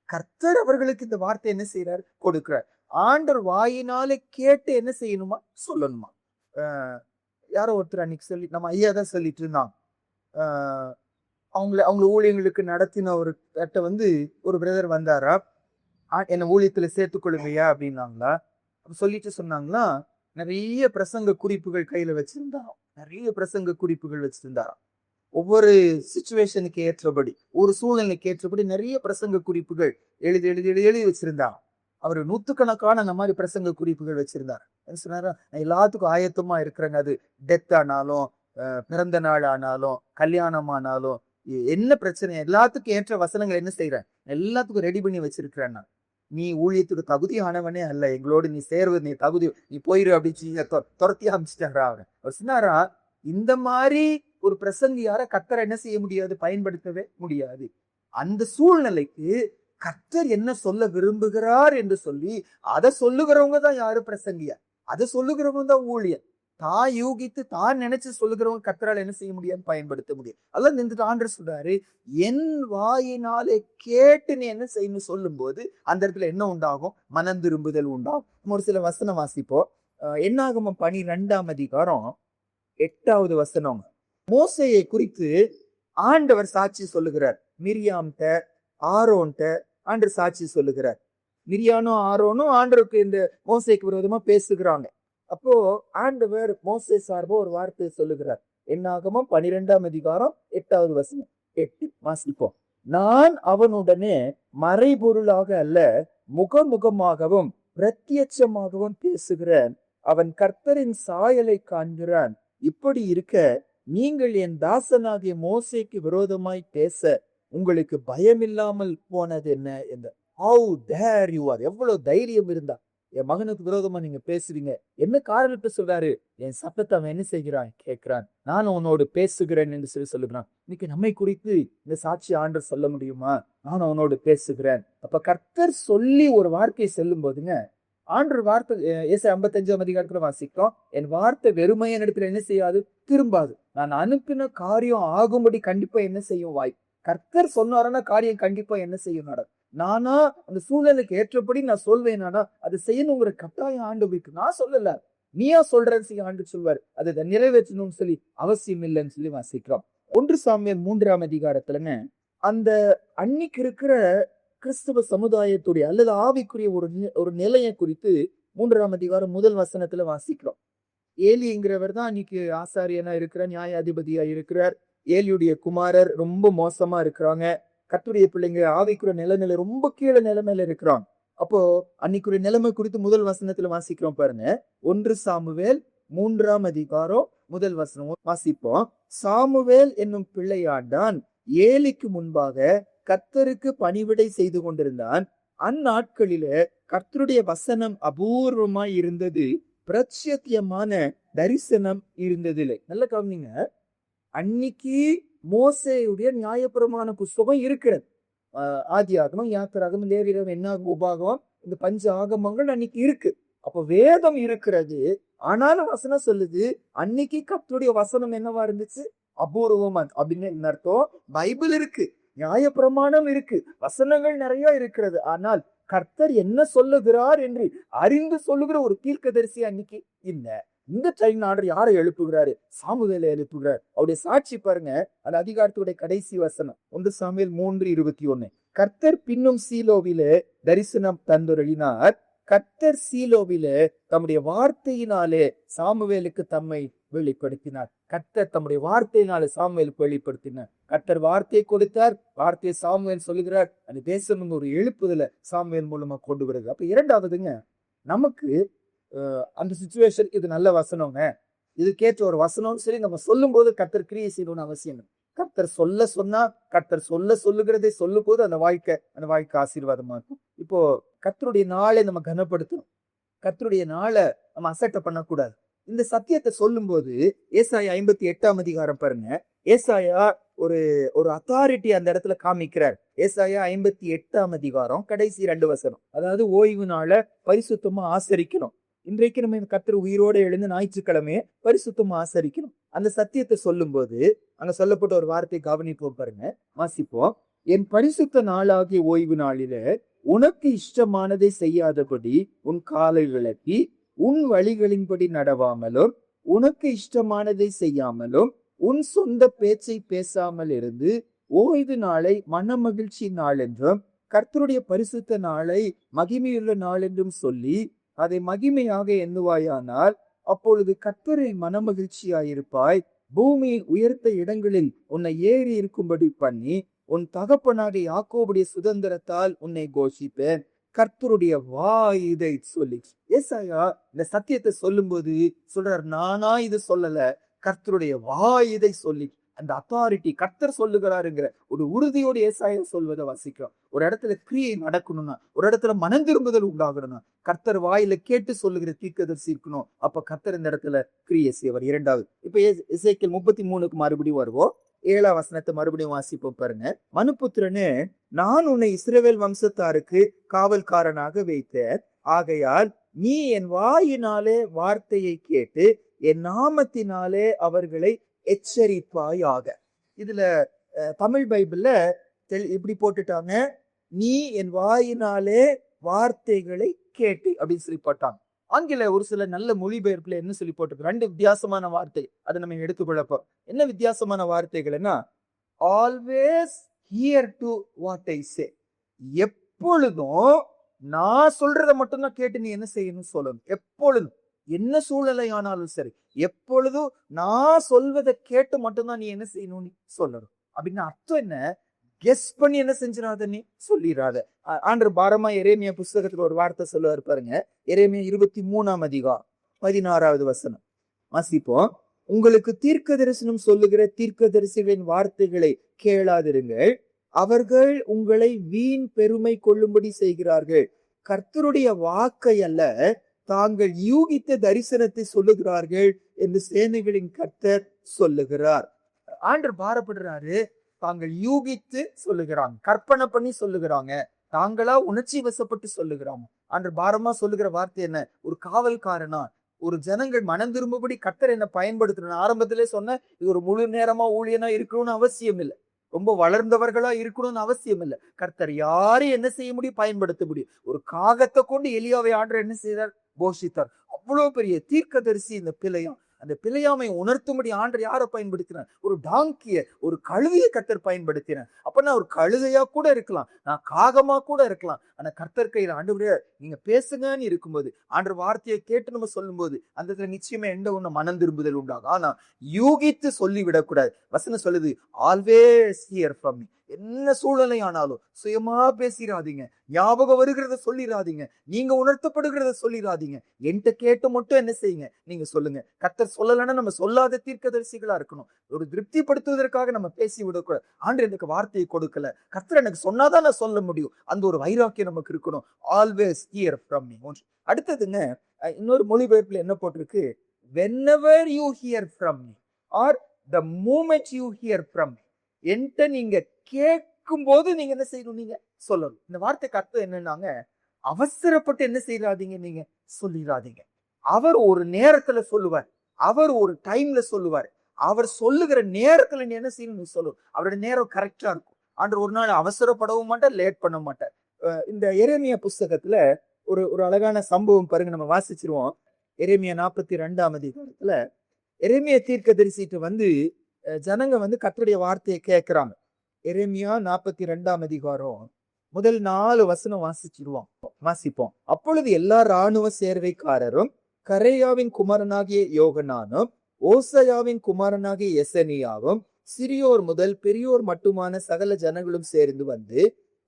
கர்த்தர் அவர்களுக்கு இந்த வார்த்தை என்ன செய்யறாரு, கொடுக்கிறார். ஆண்டவர் வாயினாலே கேட்டு என்ன செய்யணுமா, சொல்லணுமா. யாரோ ஒருத்தர் அன்னைக்கு சொல்லி, நம்ம ஐயா தான் சொல்லிட்டு இருந்தாங்க, அவங்க ஊழியங்களுக்கு நடத்தின ஒரு ஒரு பிரதர் வந்தாரா, என்ன ஊழியத்துல சேர்த்துக்கொள்ளுங்கய்யா அப்படின்னாங்களா. சொல்லிட்டு சொன்னாங்களா, நிறைய பிரசங்க குறிப்புகள் கையில வச்சிருந்தாராம், நிறைய பிரசங்க குறிப்புகள் வச்சிருந்தாராம். ஒவ்வொரு சிச்சுவேஷனுக்கு ஏற்றபடி, ஒரு சூழ்நிலைக்கு ஏற்றபடி நிறைய பிரசங்க குறிப்புகள் எழுதி எழுதி எழுதி எழுதி வச்சிருந்தார். அவர் நூத்துக்கணக்கான அந்த மாதிரி பிரசங்க குறிப்புகள் வச்சிருந்தார். சொன்னாரா, நான் எல்லாத்துக்கும் ஆயத்தமா இருக்கிறேங்க, அது டெத் ஆனாலும், பிறந்த நாள் ஆனாலும், கல்யாணம் ஆனாலும், என்ன பிரச்சனை எல்லாத்துக்கும் ஏற்ற வசனங்கள் என்ன செய்யறேன், எல்லாத்துக்கும் ரெடி பண்ணி வச்சிருக்கிறேன். நான், நீ ஊழியத்துக்கு தகுதியானவனே அல்ல, எங்களோடு நீ சேர்வது நீ தகுதி, நீ போயிரு அப்படின்னு துரத்தி அமைச்சிட்டாரா. அவர் சொன்னாரா, இந்த மாதிரி ஒரு பிரசங்கியார கர்த்தர் என்ன செய்ய முடியாது, பயன்படுத்தவே முடியாது. அந்த சூழ்நிலைக்கு கர்த்தர் என்ன சொல்ல விரும்புகிறார் என்று சொல்லி அதை சொல்லுகிறவங்க தான் யாரு, பிரசங்கியா. அதை சொல்லுகிறவங்க தான் ஊழியர். தான் யூகித்து தான் நினைச்சு சொல்லுகிறவங்க கர்த்தரால் என்ன செய்ய முடியாது, பயன்படுத்த முடியும். அதெல்லாம் நின்றுட்டு ஆண்டவர் சொல்றாரு, என் வாயினாலே கேட்டு நீ என்ன செய்யணும் சொல்லும் போது அந்த இடத்துல என்ன உண்டாகும், மனம் திரும்புதல் உண்டாகும். ஒரு சில வசனம் வாசிப்போம். என்னாகமம் 12ஆம் அதிகாரம் 8வது வசனம். மோசேயை குறித்து ஆண்டவர் சாட்சி சொல்லுகிறார். மிரியாம்கிட்ட ஆரோன்ட்ட ஆண்டவர் சாட்சி சொல்லுகிறார். மிரியானும் ஆரோனும் ஆண்டவருக்கு இந்த மோசேக்கு விரோதமா பேசுகிறாங்க. அப்போ ஆண்டவர் மோசே சார்பா ஒரு வார்த்தையை சொல்லுகிறார். என்னாகமம் 12ஆம் அதிகாரம் 8வது வசனம். 8 வாசிப்போம். நான் அவனுடனே மறைபொருளாக அல்ல, முகமுகமாகவும் பிரத்யட்சமாகவும் பேசுகிறேன். அவன் கர்த்தரின் சாயலை காண்கிறான். இப்படி இருக்க நீங்கள் என் தாசனாகிய மோசேக்கு விரோதமாய் பேச உங்களுக்கு பயமில்லாமல் போனது என்ன என்ற. How dare you are, எவ்வளவு தைரியம் இருந்தா என் மகனுக்கு விரோதமா நீங்க பேசுறீங்க, என்ன காரணத்தை சொல்றாரு, என் சத்தத்தை அவன் என்ன செய்கிறான், கேட்கிறான், நான் உன்னோடு பேசுகிறேன் என்று சொல்லி சொல்லுகிறான். இன்னைக்கு நம்மை குறித்து இந்த சாட்சி ஆண்டவர் சொல்ல முடியுமா, நான் அவனோடு பேசுகிறேன். அப்ப கர்த்தர் சொல்லி ஒரு வார்த்தையை செல்லும் போதுங்க, ஆண்டவர் வார்த்தை ஏசாயா 55ஆம் அதிகாரத்துல வாசிக்கிறோம், என் வார்த்தை வெறுமையான இடத்துல என்ன செய்யாது, திரும்பாது, நான் அனுப்பின காரியம் ஆகும்படி கண்டிப்பா என்ன செய்யும் வாய். கர்த்தர் சொன்னாரன்னா காரியம் கண்டிப்பா என்ன செய்யும் நடக்கும். நானா அந்த சூழ்நிலைக்கு ஏற்றபடி நான் சொல்வேனானா அது செய்யணுங்கிற கட்டாயம் ஆண்டவருக்கு நான் சொல்லல, நீயா சொல்றேன்னு சொல்லி ஆண்டு சொல்வார். அதை நிறைவேற்றணும்னு சொல்லி அவசியம் இல்லைன்னு சொல்லி வாசிக்கிறோம். 1 சாமுவேல் 3ஆம் அதிகாரத்துலங்க அந்த அன்னைக்கு இருக்கிற கிறிஸ்தவ சமுதாயத்துடைய அல்லது ஆவிக்குரிய ஒரு நிலையை குறித்து 3ஆம் அதிகாரம் 1 வசனத்துல வாசிக்கிறோம். ஏலிங்கிறவர் தான் அன்னைக்கு ஆசாரியனா இருக்கிறார், நியாயாதிபதியா இருக்கிறார். ஏலியுடைய குமாரர் ரொம்ப மோசமா இருக்கிறாங்க. கர்த்தருடைய பிள்ளைங்க ஆவிக்குரிய நிலைமையில ரொம்ப கீழே நிலைமையில இருக்கிறாங்க. அப்போ அன்னைக்குரிய நிலைமை குறித்து 1 வசனத்துல வாசிக்கிறோம் பாருங்க. 1 சாமுவேல் 3ஆம் அதிகாரம் 1 வசனம் வாசிப்போம். சாமுவேல் என்னும் பிள்ளையாண்டான் ஏலிக்கு முன்பாக கர்த்தருக்கு பணிவிடை செய்து கொண்டிருந்தான். அந்நாட்களிலே கர்த்தருடைய வசனம் அபூர்வமாய் இருந்தது, பிரத்யட்சமான தரிசனம் இருந்ததில்லை. நல்ல கவனிங்க, அன்னைக்கு மோசேயுடைய நியாயப்பிரமாண புஸ்தகம் இருக்கிறது. ஆதியாகமம், யாத்திராகமம், லேவியராகமம், என்னாகமம், உபாகமம், இந்த பஞ்ச ஆகமங்கள் அன்னைக்கு இருக்கு. அப்ப வேதம் இருக்கிறது. ஆனாலும் வசனம் சொல்லுது, அன்னைக்கு கர்த்தருடைய வசனம் என்னவா இருந்துச்சு, அபூர்வமா. அப்படின்னு என்ன அர்த்தம், பைபிள் இருக்கு, நியாயப்பிரமாணம் இருக்கு, வசனங்கள் நிறைய இருக்கிறது. ஆனால் கர்த்தர் என்ன சொல்லுகிறார் என்று அறிந்து சொல்லுகிற ஒரு தீர்க்கதரிசி அன்னைக்கு இல்ல. இந்த டைம் ஆண்டவர் யாரை எழுப்புகிறாரு, சாமுவேலை எழுப்புகிறார். அவருடைய சாட்சி பாருங்க, அந்த அதிகாரத்துடைய கடைசி வசனம் 1 சாமுவேல் 3:21. கர்த்தர் பின்னும் சீலோவிலே தரிசனம் தந்துருளினார். கர்த்தர் சீலோவிலே தம்முடைய வார்த்தையினாலே சாமுவேலுக்கு தம்மை வெளிப்படுத்தினார். கர்த்தர் தம்முடைய வார்த்தையினாலே சாமுவேலுக்கு வெளிப்படுத்தினார். கர்த்தர் வார்த்தையை கொடுத்தார், வார்த்தையை சாமுவேல் சொல்லுகிறார். அந்த தேசம் ஒரு எழுப்புதல சாமுவேல் மூலமா கொண்டு வருது. அப்ப இரண்டாவதுங்க, நமக்கு அந்த சிச்சுவேஷன் இது நல்ல வசனங்க, இது கேட்ட ஒரு வசனம்னு சொல்லி நம்ம சொல்லும் போது கர்த்தர் கிரியை செய்யணும்னு அவசியம். கர்த்தர் சொல்ல சொன்னா, கர்த்தர் சொல்லுகிறதை சொல்லும் போது அந்த வாழ்க்கை ஆசீர்வாதமா இருக்கும். இப்ப இப்போ கர்த்தருடைய நாளை நம்ம கனப்படுத்தணும். கர்த்தருடைய நாளை நம்ம அசட்டை பண்ணக்கூடாது. இந்த சத்தியத்தை சொல்லும்போது ஏசாயா 58ஆம் அதிகாரம் பாருங்க. ஏசாயா ஒரு ஒரு அத்தாரிட்டி அந்த இடத்துல காமிக்கிறார். ஏசாயா 58ஆம் அதிகாரம் கடைசி 2 வசனம். அதாவது ஓய்வு நாளை பரிசுத்தமா ஆசரிக்கணும். இன்றைக்கு நம்ம இந்த கர்த்தர் உயிரோட எழுந்து ஞாயிற்றுக்கிழமையை பரிசுத்தமா ஆசரிக்கணும். அந்த சத்தியத்தை சொல்லும்போது அங்க சொல்லப்பட்ட ஒரு வார்த்தையை கவனிப்போம் பாருங்க. வாசிப்போம். என் பரிசுத்த நாளாகிய ஓய்வு நாளிலே உனக்கு இஷ்டமானதை செய்யாதபடி உன் காலை விளக்கி உன் வழிகளின்படி நடவாமலும் உனக்கு இஷ்டமானதை செய்யாமலும் உன் சொந்த பேச்சை பேசாமல் இருந்து ஓய்வு நாளை மன மகிழ்ச்சி நாள் என்றும் கர்த்தருடைய பரிசுத்த நாளை மகிமையுள்ள நாள் என்றும் சொல்லி அதை மகிமையாக எண்ணுவாயானால் அப்பொழுது கர்த்தரை மன மகிழ்ச்சியாயிருப்பாய். பூமியின் உயர்த்த இடங்களில் உன்னை ஏறி இருக்கும்படி பண்ணி உன் தகப்பனாகிய யாக்கோபுடைய சுதந்திரத்தால் உன்னை கோஷிப்பேன். கர்த்தருடைய வாய் இதை சொல்லி. ஏசாயா இந்த சத்தியத்தை சொல்லும்போது சொல்றார், நானா இது சொல்லல, கர்த்தருடைய வாய் இதை சொல்லி. அந்த அத்தாரிட்டி கர்த்தர் சொல்லுகிறாருங்கிற ஒரு உறுதியோடு ஏசாயா சொல்வதை வாசிக்கிறோம். ஒரு இடத்துல கிரியை நடக்கணும்னா, ஒரு இடத்துல மனம் திரும்புதல் உண்டாகணும்னா கர்த்தர் வாயில கேட்டு சொல்லுகிற தீர்க்கதரிசி இருக்கணும். அப்ப கர்த்தர் இந்த இடத்துல கிரியை செய்வார். இரண்டாவது, இப்ப எசேக்கியேல் 33க்கு மறுபடியும் வருவோம். 7ஆம் வசனத்தை மறுபடியும் வாசிப்போம் பாருங்க. மனுபுத்திரனே, நான் உன்னை இஸ்ரவேல் வம்சத்தாருக்கு காவல்காரனாக வைத்தேன். ஆகையால் நீ என் வாயினாலே வார்த்தையை கேட்டு என் நாமத்தினாலே அவர்களை எச்சரிப்பாயாக. இதுல தமிழ் பைபிள்ல இப்படி போட்டுட்டாங்க, நீ என் வாயினாலே வார்த்தைகளை கேட்டு அப்படின்னு சொல்லி போட்டாங்க. ஆங்கில ஒரு சில நல்ல மொழிபெயர்ப்புல என்ன சொல்லி போட்டிருக்கு, 2 வித்தியாசமான வார்த்தை. அதை நம்ம எடுத்துக்கொள்ளப்போம். என்ன வித்தியாசமான வார்த்தைகள்னா, always hear to what I say. எப்பொழுதும் நான் சொல்றதை மட்டும்தான் கேட்டு நீ என்ன செய்யணும் சொல்லணும். எப்பொழுதும் என்ன சூழ்நிலை ஆனாலும் சரி, எப்பொழுதும் நான் சொல்வதை கேட்டு மட்டும்தான் நீ என்ன செய்யணும் சொல்லணும். அப்படின்னு அர்த்தம் என்ன? கெஸ் பண்ணி என்ன செஞ்சிடாத, நீ சொல்லிடாத. ஆண்டவர் பாரமா எரேமியா புஸ்தகத்துல ஒரு வார்த்தை சொல்லுவார் பாருங்க. எரேமியா 23ஆம் அதிகாரம் 16வது வசனம் வாசிப்போம். உங்களுக்கு தீர்க்க தரிசனம் சொல்லுகிற தீர்க்கதரிசிகளின் வார்த்தைகளை கேளாதிருங்கள், அவர்கள் உங்களை வீண் பெருமை கொள்ளும்படி செய்கிறார்கள். கர்த்தருடைய வாக்கை அல்ல, தாங்கள் யூகித்த தரிசனத்தை சொல்லுகிறார்கள் என்று சேனைகளின் கர்த்தர் சொல்லுகிறார். ஆண்டவர் பாரப்படுறாரு, தாங்கள் யூகித்து சொல்லுகிறாங்க, கற்பனை பண்ணி சொல்லுகிறாங்க, தாங்களா உணர்ச்சி வசப்பட்டு சொல்லுகிறாங்க. ஆண்டவர் பாரமா சொல்லுகிற வார்த்தை என்ன? ஒரு காவல்காரனா, ஒரு ஜனங்கள் மனம் திரும்பும்படி கர்த்தர் என்ன பயன்படுத்தணும். ஆரம்பத்திலே சொன்ன, இது ஒரு முழு நேரமா ஊழியனா இருக்கணும்னு அவசியம் இல்லை, ரொம்ப வளர்ந்தவர்களா இருக்கணும்னு அவசியம் இல்லை. கர்த்தர் யாரையும் என்ன செய்ய முடியும்? பயன்படுத்த முடியும். ஒரு காகத்தை கொண்டு எலியாவை ஆண்டவர் என்ன செய்தார்? போஷித்தார். அவ்வளவு பெரிய தீர்க்கதரிசி இந்த பிழையாம். அந்த பிழையாமை உணர்த்தும்படி ஆண்டவர் யாரை பயன்படுத்தினார்? ஒரு டாங்கிய, ஒரு கழுதையை கர்த்தர் பயன்படுத்தினார். அப்ப நான் ஒரு கழுதையா கூட இருக்கலாம், நான் காகமா கூட இருக்கலாம். ஆனா கர்த்தர் கையில ஆண்டவரே நீங்க பேசுங்கன்னு இருக்கும்போது, ஆண்டவர் வார்த்தையை கேட்டு நம்ம சொல்லும் போது அந்த இடத்துல நிச்சயமா எந்த ஒண்ணு மனம் திரும்புதல் உண்டாகும். ஆனா யூகித்து சொல்லிவிடக்கூடாது. வசனம் சொல்லுது, ஆல்வேஸ் ஹியர் ஃப்ரம் மீ. என்ன சூழ்நிலை ஆனாலும் சுயமா பேசிடாதீங்க, ஞாபகம் வருகிறத சொல்லிடாதீங்க, நீங்க உணர்த்தப்படுகிறத சொல்லிடாதீங்க. என்கிட்ட கேட்டு மட்டும் என்ன செய்யுங்க, நீங்க சொல்லுங்க. கர்த்தர் சொல்லலைன்னா நம்ம சொல்லாத தீர்க்கதரிசிகளா இருக்கணும். ஒரு திருப்திப்படுத்துவதற்காக நம்ம பேசி விடக்கூடாது. ஆண்டவர் எனக்கு வார்த்தையை கொடுக்கல, கர்த்தர் எனக்கு சொன்னாதான் நான் சொல்ல முடியும், அந்த ஒரு வைராக்கியம் நமக்கு இருக்கணும். Always hear from me. அடுத்ததுங்க, இன்னொரு மொழிபெயர்ப்புல என்ன போட்டிருக்கு? whenever you hear from me or the moment you hear from me. என்கிட்ட நீங்க கேட்கும் போது நீங்க என்ன செய்யணும்? நீங்க சொல்லணும். இந்த வார்த்தைக்கு அர்த்தம் என்னன்னாங்க, அவசரப்பட்டு என்ன செய்யாதீங்க, நீங்க சொல்லிடாதீங்க. அவர் ஒரு நேரத்துல சொல்லுவார், அவர் ஒரு டைம்ல சொல்லுவார். அவர் சொல்லுகிற நேரத்துல நீ என்ன செய்யணும்? சொல்லணும். அவருடைய நேரம் கரெக்டா இருக்கும். ஆண்டவர் ஒரு நாள் அவசரப்படவும் மாட்டார், லேட் பண்ண மாட்டார். இந்த எரேமியா புஸ்தகத்துல ஒரு அழகான சம்பவம் பாருங்க, நம்ம வாசிச்சிருவோம். எரேமியா 42ஆம் அதிகாரத்துல எரேமியா தீர்க்கதரிசிட்டு வந்து ஜனங்க வந்து கர்த்தருடைய வார்த்தையை கேட்கிறாங்க. எரேமியா 42ஆம் அதிகாரம் முதல் 4 வசனம் வாசிப்போம். அப்பொழுது எல்லா இராணுவ சேர்வைக்காரரும் கரேயாவின் குமாரனாகிய யோகனானும் ஓசையாவின் குமாரனாகிய எசனியாவும் சிறியோர் முதல் பெரியோர் மட்டுமான சகல ஜனங்களும் சேர்ந்து வந்து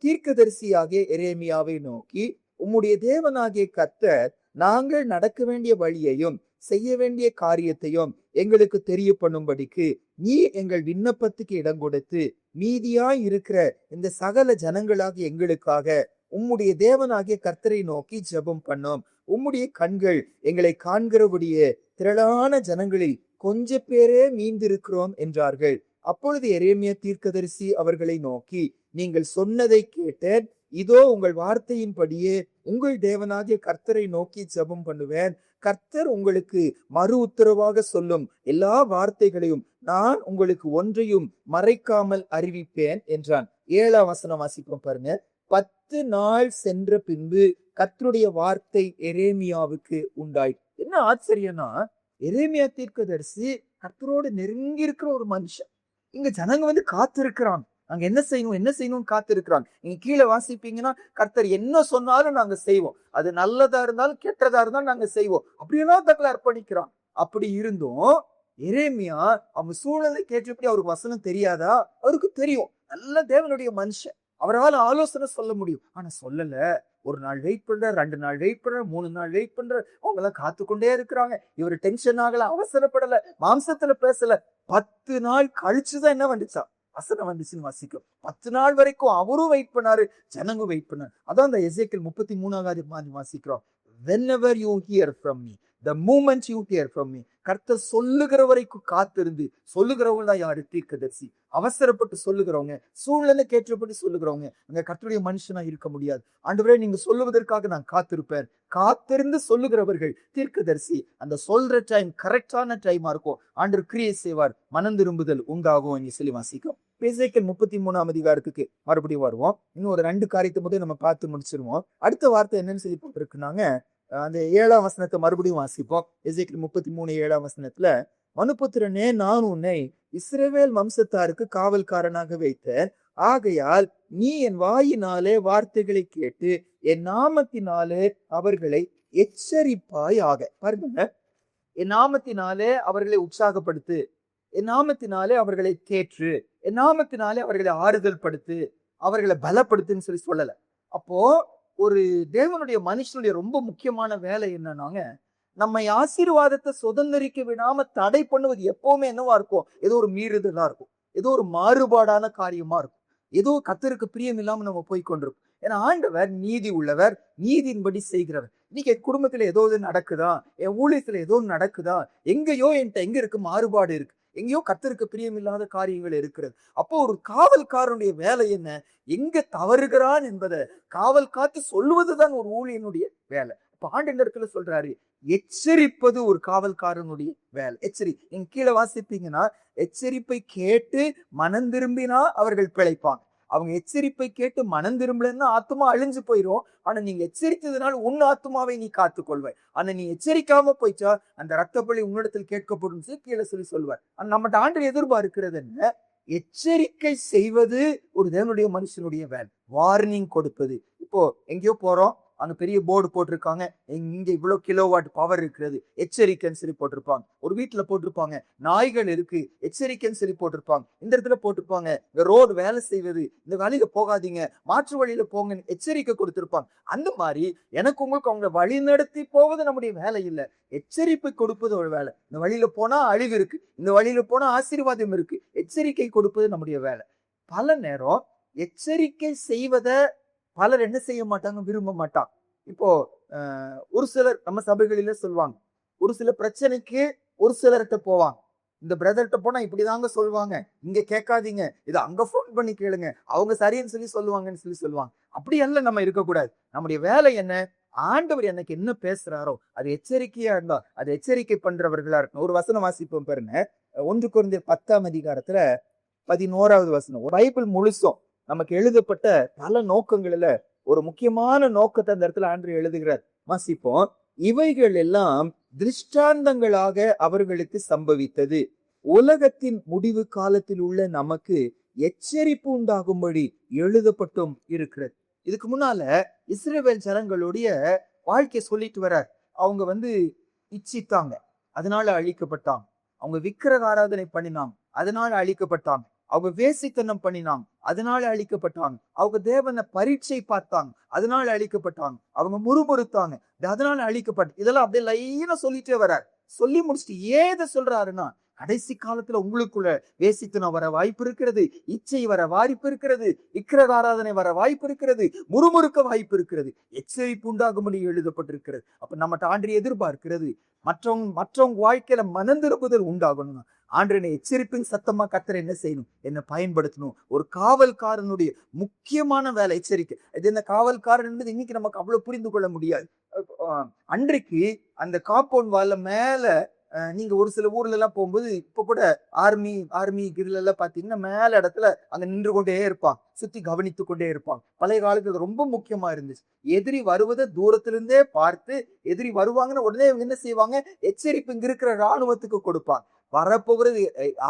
தீர்க்கதரிசியாகிய எரேமியாவை நோக்கி, உம்முடைய தேவனாகிய கர்த்தர் நாங்கள் நடக்க வேண்டிய வழியையும் செய்ய வேண்டிய காரியத்தையும் எங்களுக்கு தெரிய பண்ணும்படிக்கு நீ எங்கள் விண்ணப்பத்துக்கு இடம் கொடுத்து மீதியாய் இருக்கிற இந்த சகல ஜனங்களாக எங்களுக்காக உம்முடைய தேவனாகிய கர்த்தரை நோக்கி ஜெபம் பண்ணோம். உம்முடைய கண்கள் எங்களை காண்கிறபடியே திரளான ஜனங்களில் கொஞ்ச பேரே மீந்திருக்கிறோம் என்றார்கள். அப்பொழுது எரேமியா தீர்க்கதரிசி அவர்களை நோக்கி, நீங்கள் சொன்னதை கேட்டேன். இதோ உங்கள் வார்த்தையின்படியே உங்கள் தேவனாகிய கர்த்தரை நோக்கி ஜெபம் பண்ணுவேன். கர்த்தர் உங்களுக்கு மறு உத்தரவாக சொல்லும் எல்லா வார்த்தைகளையும் நான் உங்களுக்கு ஒன்றையும் மறைக்காமல் அறிவிப்பேன் என்றான். 7ஆம் வசனம் வாசிப்போம் பாருங்க. 10 நாள் சென்ற பின்பு கர்த்தருடைய வார்த்தை எரேமியாவுக்கு உண்டாய். என்ன ஆச்சரியம்னா, எரேமியா தீர்க்கதரிசி கர்த்தரோடு நெருங்கி இருக்கிற ஒரு மனுஷன். இங்க ஜனங்க வந்து காத்து இருக்கிறாங்க. நாங்க என்ன செய்யணும் காத்து இருக்கிறாங்க. நீங்க கீழே வாசிப்பீங்கன்னா, கர்த்தர் என்ன சொன்னாலும் நாங்க செய்வோம். அது நல்லதா இருந்தாலும் கெட்டதா இருந்தாலும் நாங்க செய்வோம். அப்படியெல்லாம் தங்களை அர்ப்பணிக்கிறான். அப்படி இருந்தும் எரேமியா அவங்க சூழலை கேட்டபடி அவருக்கு வசனம் தெரியாதா? அவருக்கு தெரியும். நல்ல தேவனுடைய மனுஷன். அவரால் ஆலோசனை சொல்ல முடியும். ஆனா சொல்லல. ஒரு நாள் வெயிட் பண்ற, 2 நாள் வெயிட் பண்ற, 3 நாள் வெயிட் பண்ற. அவங்க எல்லாம் காத்து கொண்டே இருக்கிறாங்க. இவரு டென்ஷன் ஆகல, அவசரப்படல, மாம்சத்துல பேசல. 10 நாள் கழிச்சுதான் என்ன வந்துச்சா வசனம் வந்துச்சுன்னு வாசிக்கும். 10 நாள் வரைக்கும் அவரும் வெயிட் பண்ணாரு, ஜனங்க வெயிட் பண்ணாரு. அதான் அந்த எசேக்கியேல் 33 வாசிக்கிறோம். Whenever you hear from me, the moment you hear from me, கர்த்தர் சொல்லுகிற வரைக்கும் காத்திருந்து. சொல்லுகிறவங்க தான் யாரு? தீர்க்கதரிசி. அவசரப்பட்டு சொல்லுகிறவங்க, சூழ்நிலை கேட்டபடி சொல்லுகிறவங்க அங்க கர்த்தருடைய மனுஷனா இருக்க முடியாது. ஆண்டவரே, நீங்க சொல்லுவதற்காக நான் காத்திருப்பேன். காத்திருந்து சொல்லுகிறவர்கள் தீர்க்கதரிசி. அந்த சொல்ற டைம் கரெக்டான டைமா இருக்கும். ஆண்டவர் கிரியை செய்வார், மனம் திரும்புதல் உண்டாகும் என்று சொல்லி வாசிக்கும். எசேக்கியேல் 33ஆம் அதிகாரத்துக்கு மறுபடியும் வருவோம். இன்னும் ஒரு 2 காரியத்தை மட்டும் நம்ம பார்த்து முடிச்சிருவோம். அடுத்த வார்த்தை என்னன்னு சொல்லி போட்டிருக்குனாங்க, அந்த 7ஆம் வசனத்தை மறுபடியும் வாசிப்போம். எசேக்கியேல் 33 7ஆம் வசனத்துல, மனுபுத்திரனே, நான் உன்னை இஸ்ரவேல் வம்சத்தாருக்கு காவல்காரனாக வைத்தேன். ஆகையால் நீ என் வாயினாலே வார்த்தைகளை கேட்டு என் நாமத்தினாலே அவர்களை எச்சரிப்பாயாக. பாருங்க, என் நாமத்தினாலே அவர்களை உற்சாகப்படுத்து, என் நாமத்தினாலே அவர்களை தேற்று, என் நாமத்தினாலே அவர்களை ஆறுதல் படுத்து, அவர்களை பலப்படுத்துன்னு சொல்லி சொல்லல. அப்போ ஒரு தேவனுடைய மனுஷனுடைய ரொம்ப முக்கியமான வேலை என்னன்னாங்க, நம்மை ஆசீர்வாதத்தை சுதந்திரிக்க விடாம தடை பண்ணுவது எப்பவுமே என்னவா இருக்கும்? ஏதோ ஒரு மீறுதலா இருக்கும், ஏதோ ஒரு மாறுபாடான காரியமா இருக்கும், ஏதோ கர்த்தருக்கு பிரியம் இல்லாம நம்ம போய் கொண்டிருக்கும். ஏன்னா ஆண்டவர் நீதி உள்ளவர், நீதியின்படி செய்கிறவர். இன்னைக்கு என் குடும்பத்துல ஏதோ நடக்குதா, என் ஊழியத்துல ஏதோ நடக்குதா, எங்கேயோ என்கிட்ட எங்க இருக்கு மாறுபாடு இருக்கு, எங்கேயோ கர்த்தருக்கு பிரியமில்லாத காரியங்கள் இருக்கிறது. அப்போ ஒரு காவல்காரனுடைய வேலை என்ன? எங்க தவறுகிறான் என்பதை காவல் காத்து சொல்லுவதுதான் ஒரு ஊழியனுடைய வேலை. இப்ப ஆண்டு இந்த இடத்துல சொல்றாரு, எச்சரிப்பது ஒரு காவல்காரனுடைய வேலை. நீங்க கீழே வாசிப்பீங்கன்னா, எச்சரிப்பை கேட்டு மனம் திரும்பினா அவர்கள் பிழைப்பாங்க. அவங்க எச்சரிப்பை கேட்டு மனம் திரும்பலன்னா ஆத்மா அழிஞ்சு போயிரும். ஆனா நீங்க எச்சரித்ததுனால உன் ஆத்மாவை நீ காத்துக்கொள்வாய். ஆனா நீ எச்சரிக்காம போயிச்சா அந்த ரத்தப்பழி உன்னிடத்தில் கேட்கப்படும் கீழே சொல்லி சொல்வார். நம்மகிட்ட ஆண்டு எதிர்பார்க்கிறது என்ன? எச்சரிக்கை செய்வது ஒரு தேவனுடைய மனுஷனுடைய வேலை. வார்னிங் கொடுப்பது. இப்போ எங்கேயோ போறோம், அங்க பெரிய போர்டு போட்டிருக்காங்க, இங்க இவ்வளவு கிலோவாட் பவர் இருக்கிறது, எச்சரிக்கைன்னு சொல்லி போட்டிருப்பாங்க. ஒரு வீட்டுல போட்டிருப்பாங்க, நாய்கள் இருக்கு, எச்சரிக்கைன்னு சொல்லி போட்டிருப்பாங்க. இந்த இடத்துல போட்டிருப்பாங்க, இந்த ரோடு வேலை செய்வது, இந்த வழியில போகாதீங்க, மாற்று வழியில போங்கன்னு எச்சரிக்கை கொடுத்திருப்பாங்க. அந்த மாதிரி எனக்கு உங்களுக்கு அவங்க வழி நடத்தி போவது நம்முடைய வேலை இல்லை, எச்சரிப்பை கொடுப்பது ஒரு வேலை. இந்த வழியில போனா அழிவு இருக்கு, இந்த வழியில போனா ஆசீர்வாதம் இருக்கு, எச்சரிக்கை கொடுப்பது நம்முடைய வேலை. பல நேரம் எச்சரிக்கை செய்வதை பலர் என்ன செய்ய மாட்டாங்க, விரும்ப மாட்டாங்க. இப்போ ஒரு சிலர் நம்ம சபைகளில சொல்லுவாங்க, ஒரு சில பிரச்சனைக்கு ஒரு சிலர்கிட்ட போவாங்க. இந்த பிரதர்கிட்ட போனா இப்படிதாங்க சொல்லுவாங்க, இங்க கேட்காதீங்க, இதை அங்க போன் பண்ணி கேளுங்க, அவங்க சரின்னு சொல்லி சொல்லுவாங்கன்னு சொல்லி சொல்லுவாங்க. அப்படி எல்லாம் நம்ம இருக்கக்கூடாது. நம்முடைய வேலை என்ன? ஆண்டவர் எனக்கு என்ன பேசுறாரோ அது எச்சரிக்கையா இருந்தா அது எச்சரிக்கை பண்றவர்களா இருக்கணும். ஒரு வசனம் வாசிப்போம் பாருங்க. 1 கொரிந்தியர் 10ஆம் அதிகாரத்துல 11வது வசனம். பைபிள் முழுசும் நமக்கு எழுதப்பட்ட பல நோக்கங்கள்ல ஒரு முக்கியமான நோக்கத்தை அந்த இடத்துல ஆண்டவர் எழுதுகிறார். வாசிப்போம். இவைகள் எல்லாம் திருஷ்டாந்தங்களாக அவர்களுக்கு சம்பவித்தது, உலகத்தின் முடிவு காலத்தில் உள்ள நமக்கு எச்சரிப்பு உண்டாகும்படி எழுதப்பட்டும் இருக்கிறது. இதுக்கு முன்னால இஸ்ரவேல் ஜனங்களுடைய வாழ்க்கையை சொல்லிட்டு வர்றார். அவங்க இச்சித்தாங்க, அதனால அழிக்கப்பட்டாங்க. அவங்க விக்கிரக ஆராதனை பண்ணினாங்க, அதனால அழிக்கப்பட்டாங்க. அவங்க வேசித்தனம் பண்ணினாங்க, அதனால அழிக்கப்பட்டாங்க. அவங்க தேவனை பரீட்சை பார்த்தாங்க, அதனால அழிக்கப்பட்டாங்க. அவங்க முறுமுறுத்தாங்க, அதனால அழிக்கப்பட்ட. இதெல்லாம் அப்படியே லைனா சொல்லிட்டே வர்றார். சொல்லி முடிச்சுட்டு ஏதை சொல்றாருன்னா, கடைசி காலத்துல உங்களுக்குள்ள வேசித்தனம் வர வாய்ப்பு இருக்கிறது, இச்சை வர வாய்ப்பு இருக்கிறது, விக்கிரக ஆராதனை வர வாய்ப்பு இருக்கிறது, முறுமுறுக்க வாய்ப்பு இருக்கிறது. எச்சரிப்பு உண்டாகும்படி எழுதப்பட்டிருக்கிறது. அப்ப நம்ம ஆண்டு எதிர்பார்க்கிறது மற்றவங்க வாழ்க்கையில மனந்திருப்புதல் உண்டாகணும். ஆண்டவனை எச்சரிப்பின் சத்தமா கர்த்தர் என்ன செய்யணும், என்ன பயன்படுத்தணும். ஒரு காவல்காரனுடைய முக்கியமான வேலை எச்சரிக்கை. இது என்ன காவல்காரன் என்பது இன்னைக்கு நமக்கு அவ்வளவு புரிந்து கொள்ள முடியாது. அன்றைக்கு அந்த காம்பவுண்ட் வால்ல மேல நீங்க ஒரு சில ஊர்ல எல்லாம் போகும்போது இப்ப கூட ஆர்மி கிரில் எல்லாம் பாத்தீங்கன்னா மேல இடத்துல அங்க நின்று கொண்டே இருப்பான், சுத்தி கவனித்து கொண்டே இருப்பாங்க. பழைய காலத்துல ரொம்ப முக்கியமா இருந்துச்சு. எதிரி வருவதை தூரத்திலிருந்தே பார்த்து எதிரி வருவாங்கன்னு உடனே இவங்க என்ன செய்வாங்க, எச்சரிப்பு இங்க இருக்கிற ராணுவத்துக்கு கொடுப்பாங்க. வரப்போகிறது,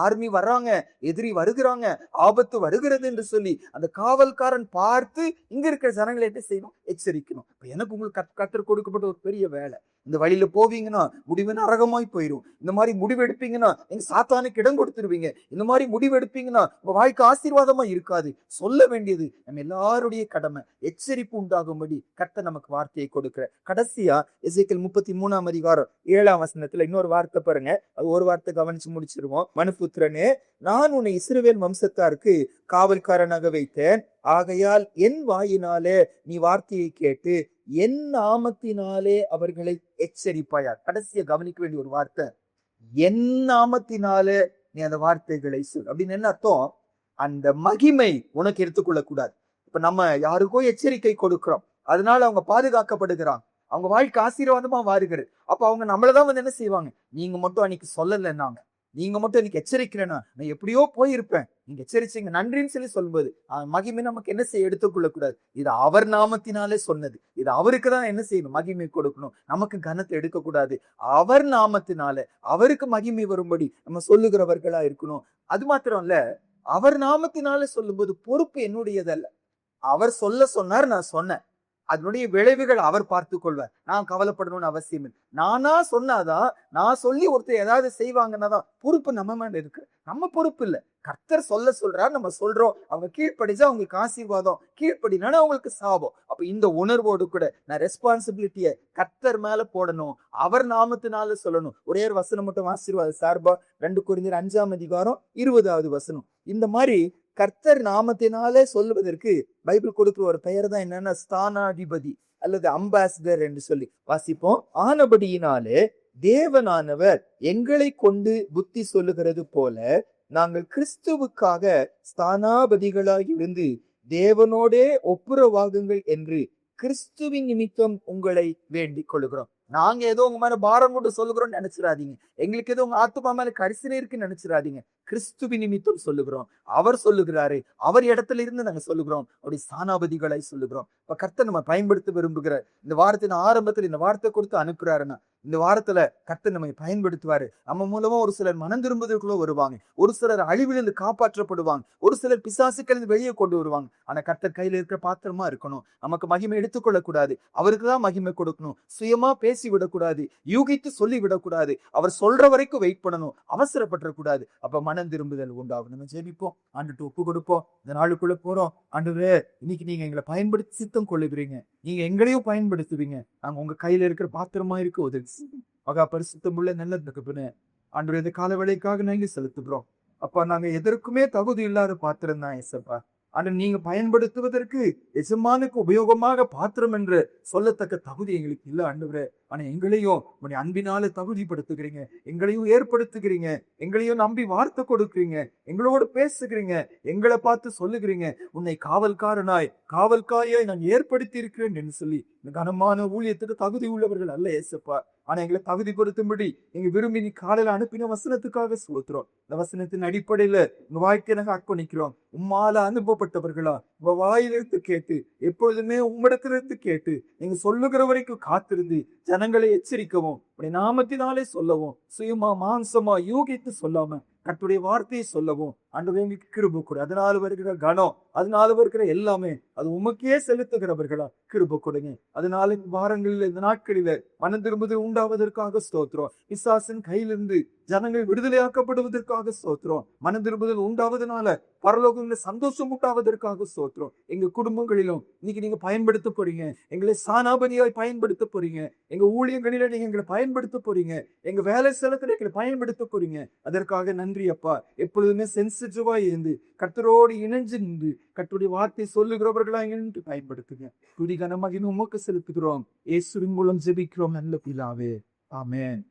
ஆர்மி வர்றாங்க, எதிரி வருகிறாங்க, ஆபத்து வருகிறது என்று சொல்லி அந்த காவல்காரன் பார்த்து இங்க இருக்கிற ஜனங்களை என்ன செய்யணும், எச்சரிக்கணும். எனக்கு உங்களுக்கு கற்றுக் கொடுக்கப்பட்ட ஒரு பெரிய வேலை. இந்த வழியில போவீங்கன்னா முடிவு நரகமாய் போயிடும். இந்த மாதிரி முடிவு எடுப்பீங்கன்னா நீங்க சாத்தானுக்கு இடம் கொடுத்துருவீங்க. இந்த மாதிரி முடிவு எடுப்பீங்கன்னா உங்க வாழ்க்கை ஆசீர்வாதமா இருக்காது. சொல்ல வேண்டியது நம்ம எல்லாருடைய கடமை. எச்சரிப்பு உண்டாகும்படி கர்த்தர் நமக்கு வார்த்தையை கொடுக்கிற. கடைசியா எசேக்கியேல் 33:7 இன்னொரு வார்த்தை பாருங்க. அது ஒரு வார்த்தை கவனிச்சு முடிச்சிருவோம். மனுபுத்திரனே, நான் உன்னை இஸ்ரவேல் வம்சத்தாருக்கு காவல்காரனாக வைத்தேன். ஆகையால் என் வாயினாலே நீ வார்த்தையை கேட்டு என் நாமத்தினாலே அவர்களை எச்சரிப்பாயார். கடைசியா கவனிக்க வேண்டிய ஒரு வார்த்தை, என் நாமத்தினாலே நீ அந்த வார்த்தைகளை சொல். அப்படின்னு என்ன அர்த்தம், அந்த மகிமை உனக்கு எடுத்துக்கொள்ள கூடாது. இப்ப நம்ம யாருக்கோ எச்சரிக்கை கொடுக்கிறோம், அதனால அவங்க பாதுகாக்கப்படுகிறாங்க, அவங்க வாழ்க்கை ஆசீர்வாதமா வாருகிறது. அப்ப அவங்க நம்மளதான் வந்து என்ன செய்வாங்க, நீங்க மட்டும் அன்னைக்கு சொல்லலைன்னாங்க, நீங்க மட்டும் எனக்கு எச்சரிக்கிறேன்னா நான் எப்படியோ போயிருப்பேன், நீங்க எச்சரிச்சீங்க நன்றின்னு சொல்லி சொல்லும்போது மகிமை நமக்கு என்ன செய்ய எடுத்துக்கொள்ள கூடாது. இது அவர் நாமத்தினாலே சொன்னது, இது அவருக்கு தான் என்ன செய்யணும், மகிமை கொடுக்கணும். நமக்கு கனத்தை எடுக்கக்கூடாது. அவர் நாமத்தினால அவருக்கு மகிமை வரும்படி நம்ம சொல்லுகிறவர்களா இருக்கணும். அது மாத்திரம் இல்ல, அவர் நாமத்தினால சொல்லும்போது பொறுப்பு என்னுடையதல்ல. அவர் சொல்ல சொன்னார், நான் சொன்னேன், அதனுடைய விளைவுகள் அவர் பார்த்து கொள்வார். நான் கவலைப்படணும்னு அவசியம் இல்லை. நானா சொன்னாதான், நான் சொல்லி ஒருத்தர் ஏதாவது செய்வாங்கன்னாதான் பொறுப்பு நம்ம மேல இருக்கு. நம்ம பொறுப்பு இல்லை. கர்த்தர் சொல்றார், நம்ம சொல்றோம். அவங்க கீழ்ப்படிச்சா அவங்களுக்கு ஆசீர்வாதம், கீழ்ப்படினா அவங்களுக்கு சாபம். அப்ப இந்த உணர்வோடு கூட நான் ரெஸ்பான்சிபிலிட்டியை கர்த்தர் மேல போடணும், அவர் நாமத்தினால சொல்லணும். ஒரே ஒரு வசனம் மட்டும் ஆசீர்வாத சார்பா 2 கொரிந்தியர் 5:20 இந்த மாதிரி கர்த்தர் நாமத்தினாலே சொல்லுவதற்கு பைபிள் கொடுக்கிற ஒரு பெயர் தான் என்னன்னா ஸ்தானாதிபதி அல்லது அம்பாசிடர் என்று சொல்லி வாசிப்போம். ஆனபடியினாலே தேவனானவர் எங்களை கொண்டு புத்தி சொல்லுகிறது போல நாங்கள் கிறிஸ்துவுக்காக ஸ்தானாபதிகளாய் இருந்து தேவனோடே ஒப்புரவாகுங்கள் என்று கிறிஸ்துவின் நிமித்தம் உங்களை வேண்டிக் கொள்கிறோம். நாங்க ஏதோ உங்க மேல பாரம் கொண்டு சொல்லுகிறோம் நினைச்சிடாதீங்க. எங்களுக்கு ஏதோ உங்க ஆத்துமா மேல கரிசனை இருக்குன்னு நினைச்சிடாதீங்க. கிறிஸ்துவின் நிமித்தம் சொல்லுகிறோம். அவர் சொல்லுகிறாரு, அவர் இடத்துல இருந்து நாங்க சொல்லுகிறோம், அவருடைய ஸ்தானாபதிகளை சொல்லுகிறோம். இப்ப கர்த்தர் நம்ம பயன்படுத்த விரும்புகிற இந்த வாரத்தின் ஆரம்பத்துல இந்த வார்த்தை கொடுத்து அனுப்புறாருன்னா இந்த வாரத்துல கர்த்தர் நம்மை பயன்படுத்துவாரு. நம்ம மூலமா ஒரு சிலர் மனம் திரும்புவதற்குள்ள வருவாங்க, ஒரு சிலர் அழிவிலிருந்து காப்பாற்றப்படுவாங்க, ஒரு சிலர் பிசாசுக்கள் வெளியே கொண்டு வருவாங்க. ஆனா கர்த்தர் கையில இருக்கிற பாத்திரமா இருக்கணும். நமக்கு மகிமை எடுத்துக்கொள்ள கூடாது, அவருக்குதான் மகிமை கொடுக்கணும். சுயமா பேசி விடக்கூடாது, யூகித்து சொல்லி விடக்கூடாது. அவர் சொல்ற வரைக்கும் வெயிட் பண்ணணும், அவசரப்படக்கூடாது. அப்ப மனம் திரும்புதல் உண்டாகும். நம்ம ஜெபிப்போம், ஆண்டுட்டு ஒப்பு கொடுப்போம். இந்த நாளுக்குள்ள போறோம். ஆண்டவரே, இன்னைக்கு நீங்க எங்களை பயன்படுத்தி சித்தம் கொள்ளுகிறீங்க, நீங்க எங்களையும் பயன்படுத்துவீங்க. நாங்க உங்க கையில இருக்கிற பாத்திரமா இருக்கு உதவி. மகா பரிசுத்தமுள்ள நல்ல தகப்பனே, ஆண்டவரே, இந்த கால வேளைக்காக நாங்க செலுத்துகிறோம். அப்பா, நாங்க எதற்குமே தகுதி இல்லாத பாத்திரம் தான் ஏசப்பா. ஆனா நீங்க பயன்படுத்துவதற்கு எஜமானுக்கு உபயோகமாக பாத்திரம் என்று சொல்லத்தக்க தகுதி எங்களுக்கு இல்லை ஆண்டவரே. ஆனா எங்களையும் உன்னுடைய அன்பினால தகுதிப்படுத்துகிறீங்க, எங்களையும் ஏற்படுத்துகிறீங்க, எங்களையும் நம்பி வார்த்தை கொடுக்குறீங்க, எங்களோடு பேசுகிறீங்க, எங்களை பார்த்து சொல்லுகிறீங்க, உன்னை காவல்காரியாய் நான் ஏற்படுத்தி இருக்கிறேன் என்று சொல்லி. இந்த கனமான ஊழியத்துக்கு தகுதி உள்ளவர்கள் அல்ல ஏசப்பா. ஆனா எங்களை தகுதி கொடுத்தும்படி எங்க விரும்பி நீ காலையில அனுப்பின வசனத்துக்காக சொல்லுறோம். இந்த வசனத்தின் அடிப்படையில உங்க வாழ்க்கையை நாங்க அர்ப்பணிக்கிறோம். உம்மால அனுப்பப்பட்டவர்களா உங்க வாயிலிருந்து கேட்டு எப்பொழுதுமே உம்மிடத்திலிருந்து கேட்டு நீங்க சொல்லுகிற வரைக்கும் காத்திருந்து ஜனங்களை எச்சரிக்கவும் உடைய நாமத்தினாலே சொல்லவும், சுயமா மாம்சமா யூகித்து சொல்லாம கர்த்தருடைய வார்த்தையை சொல்லவும் ஆண்டவரே எங்களுக்கு கிருபை கொடு. அதனால வருகிற கனம், அதனால வருகிற எல்லாமே அது உமக்கே செலுத்துகிறவர்களா கிருபை கொடுங்க. அதனால இந்த வாரங்களில் இந்த நாட்களில மனம் திரும்புதல் உண்டாவதற்காக ஸ்தோத்திரம். பிசாசின் கையிலிருந்து ஜனங்கள் விடுதலையாக்கப்படுவதற்காக ஸ்தோத்திரம். மனம் திரும்புதல் உண்டாவதனால பரலோகங்கள சந்தோஷம் உண்டாவதற்காக ஸ்தோத்திரம். எங்க குடும்பங்களிலும் இன்னைக்கு நீங்க பயன்படுத்த போறீங்க. எங்களை சானாபதியாய் பயன்படுத்த போறீங்க. எங்க ஊழியங்களில நீங்க எங்களை பயன்படுத்த போறீங்க. எங்க வேலை ஸ்தலத்துல எங்களை பயன்படுத்த போறீங்க. அதற்காக நன்றி அப்பா. எப்பொழுதுமே சென்சிட்டிவா இருந்து கர்த்தரோடு இணைஞ்சு நின்று கர்த்தருடைய வார்த்தை சொல்லுகிறவர்களா இணைந்து பயன்படுத்துங்க. துதி கன மகிமை உமக்கு செலுத்துகிறோம். இயேசுவின் மூலம் ஜெபிக்கிறோம் நல்ல பிதாவே. ஆமென்.